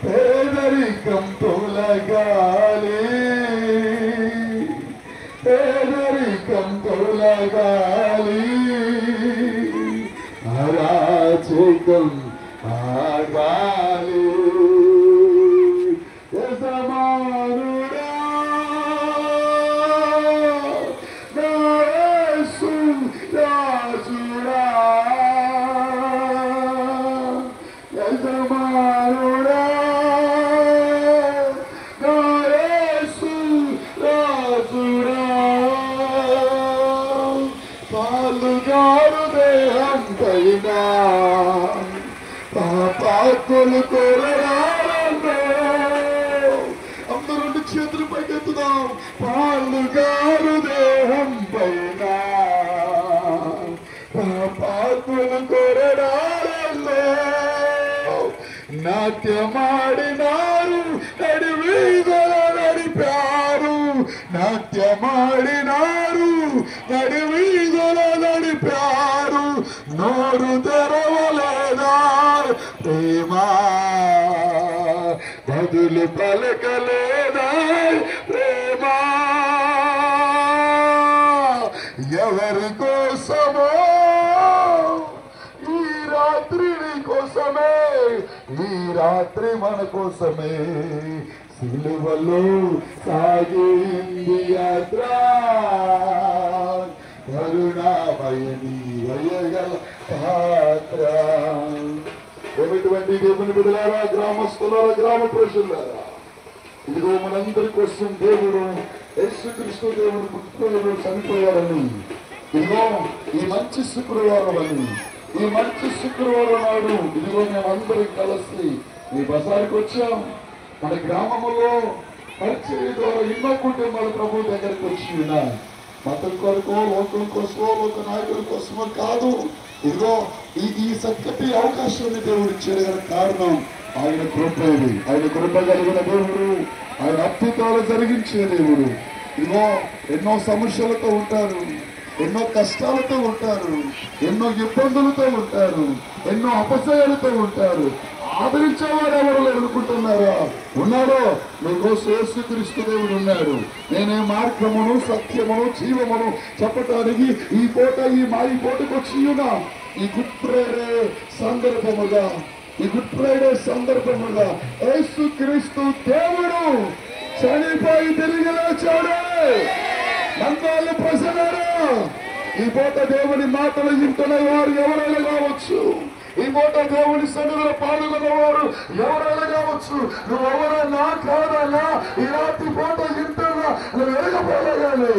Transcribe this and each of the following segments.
పేదరికం తొలగాలి, పేదరికం తొలగాలి, అరాచకం ఆగాలి. యజమానుడా నా యేసు రాజుడా, యజమానుడా నా యేసు రాజుడా, పాలుగారు దేహం పైన పాపాత్ములు కొరడాలే. అందరూ చేతులు పైకెత్తుదాం. పాలుగారు దేహం పైన పాపాత్ములు కొరడాలే. నాట్యమాడినారు, నడివీధుల నడిపారు, నాట్యమాడినారు, నడివీధుల నడిపారు, నోరు తెరవలేదా ప్రేమా, బదులు పలకలేదా ప్రేమా. ఎవరి కోసమో ఈ రాత్రి నీ కోసమే, ఈ రాత్రి మన కోసమే సిలువలో సాగింది యాత్ర. కరుణామయని వయగల పాత్ర. ఏమిటువంటి దేవుని బిడ్డలారా, గ్రామస్తులారా, గ్రామ ప్రజలారా, ఇదిగో మనందరి కోసం దేవుడు యేసుక్రీస్తు దేవుడు పుట్టుకలో చనిపోయారని, ఇదిగో ఈ మంచి శుక్రవారం అని, ఈ మంచి శుక్రవారం నాడు ఇదిగో మేమందరం కలిసి ఈ బజార్కి వచ్చాం. మన గ్రామంలో పరిచర్య ద్వారా ఎన్నో కుటుంబాలు ప్రభు దగ్గరికి వచ్చి ఉన్నాయి. మతం కొరకు, లోకం కోసమో, లోక నాయకుల కోసమో కాదు. ఇదిగో ఈ చక్కటి అవకాశాన్ని దేవుడు ఇచ్చేయడానికి కారణం ఆయన కృప. ఆయన కృప కలిగిన దేవుడు, ఆయన అద్భుతాలు జరిగించే దేవుడు. ఇదిగో ఎన్నో సమస్యలతో ఉంటారు, ఎన్నో కష్టాలతో ఉంటారు, ఎన్నో ఇబ్బందులతో ఉంటారు, ఎన్నో అపజయాలతో ఉంటారు. ఆదరించేవాడు ఎవరు అనుకుంటున్నారా? ఉన్నాడో. మీకోసం యేసుక్రీస్తు దేవుడు ఉన్నాడు. నేనే మార్గమును, సత్యమును, జీవమును చెప్పటానికి ఈ పూట ఈ పూటకు వచ్చి ఉన్నా. ఈ గుడ్ ఫ్రైడే సందర్భముగా, ఈ గుడ్ ఫ్రైడే సందర్భముగా యేసుక్రీస్తు దేవుడు చనిపోయి తిరిగి లేచాడు. నందాలు ప్రజలారా, ఈ పూట దేవుని మాటలు వింటున్న వారు ఎవరైనా కావచ్చు, ఈ పూట దేవుని సన్నిధిలో పాల్గొన్నవారు ఎవరైనా కావచ్చు. నువ్వెవరైనా కాదన్నా ఈ రాత్రి పూట వింటున్నా నువ్వు ఎరగపోలేగాలి.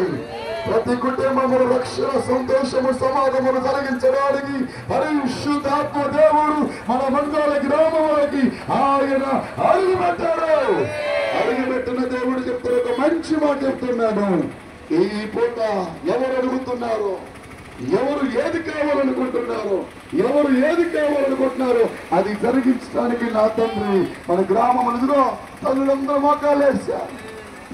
ప్రతి కుటుంబముల రక్షణ, సంతోషము, సమాధమును కలిగించడానికి పరిశుద్ధాత్మ దేవుడు మన మండల గ్రామాలకి ఆయన అడుగుపెట్టాడు. అడుగుపెట్టిన దేవుడు చెప్తున్న ఒక మంచి మాట చెప్తున్నాను. ఈ పూట ఎవరు అడుగుతున్నారో, ఎవరు ఏది కావాలనుకుంటున్నారో, ఎవరు ఏది కావాలనుకుంటున్నారో అది జరిగించడానికి నా తండ్రి మన గ్రామం ఎదురో తల్లులందరూ మోకాలు వేశారు.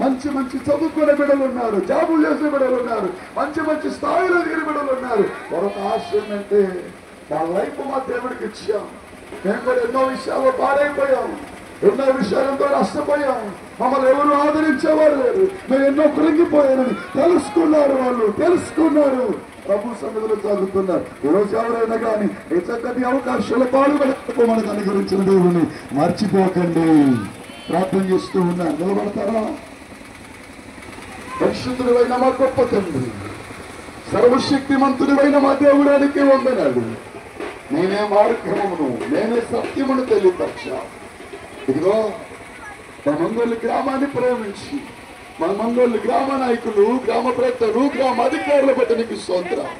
మంచి మంచి చదువుకునే బిడ్డలు ఉన్నారు, జాబులు చేసే బిడ్డలు ఉన్నారు, మంచి మంచి స్థాయిలో ఎదిగిన బిడ్డలు ఉన్నారు. మరొక ఆశయం అంటే నా లైఫ్ మా దేవుడికి ఇచ్చాం. మేము కూడా ఎన్నో విషయాల్లో పాడైపోయాం, ఎన్నో విషయాలతో నష్టపోయాం. మమ్మల్ని ఎవరు ఆదరించేవారు లేరు. మేము ఎన్నో కృంగిపోయారని తెలుసుకున్నారు. వాళ్ళు తెలుసుకున్నారు, ప్రభు సన్నిధిలో చదువుతున్నారు. ఈరోజు ఎవరైనా కానీ ఈ చక్కటి అవకాశాలు పాల్గొనకపోమని అనుగ్రహించిన దేవుని మర్చిపోకండి. ప్రార్థన చేస్తూ ఉన్నారు. నిలబడతారా? పరిశుద్ధుడైన మా గొప్ప తండ్రి, సర్వశక్తిమంతుడైన మా దేవుడానికి వందనాలు. నేనే మార్గమును, నేనే సత్యమును తెలియపరచా. ఇదిగో మా మంగోలు గ్రామాన్ని ప్రేమించి, మా మంగోలు గ్రామ నాయకులు, గ్రామ పెద్దలు, గ్రామ అధికారుల బట్టి నీకు స్తోత్రం.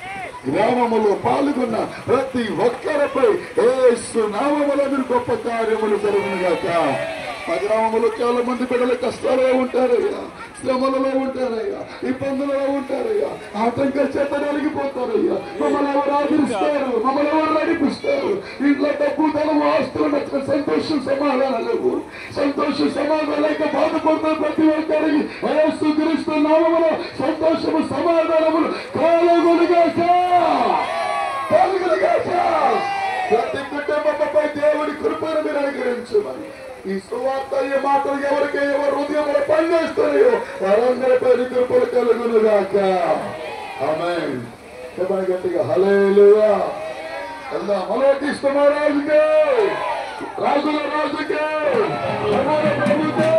గ్రామములో పాల్గొన్న ప్రతి ఒక్కరిపై యేసు నామములో మీరు గొప్ప కార్యములు జరుగునుగాక. మా గ్రామంలో చాలా మంది బిడ్డలు కష్టాలలో ఉంటారయ్యా, శ్రమలలో ఉంటారయ్యా, ఇబ్బందులలో ఉంటారయ్యా, ఆటంకాల చేత నలిగిపోతారయ్యా. మమ్మల్ని ఎవరు ఆదరిస్తారు, మమ్మల్ని ఎవరు నడిపిస్తారు? ఇంట్లో డబ్బు, ధనం, ఆస్తులు నచ్చిన సంతోషం, సమాధానం లేవు. సంతోషం, సమాధానం లేక బాధపడతారు ప్రతి ఒక్కరికి యేసుక్రీస్తు నామములో సంతోషము, సమాధానములు కలుగునుగాక. ప్రతి కుటుంబ కృపను మీరు అనుగ్రహించమని ఈ సువార్త ఈ మాటలు ఎవరికి ఎవరు హృదయంలో పనిచేస్తున్నాయో వారందరిపై కృపలు కలుగును గాక. ఆమేన్. చెప్పండి గట్టిగా హల్లెలూయా. అల్లా మలోకిస్తున్న రాజుకే, రాజుల రాజుకే, ప్రభువుల ప్రభువుకే.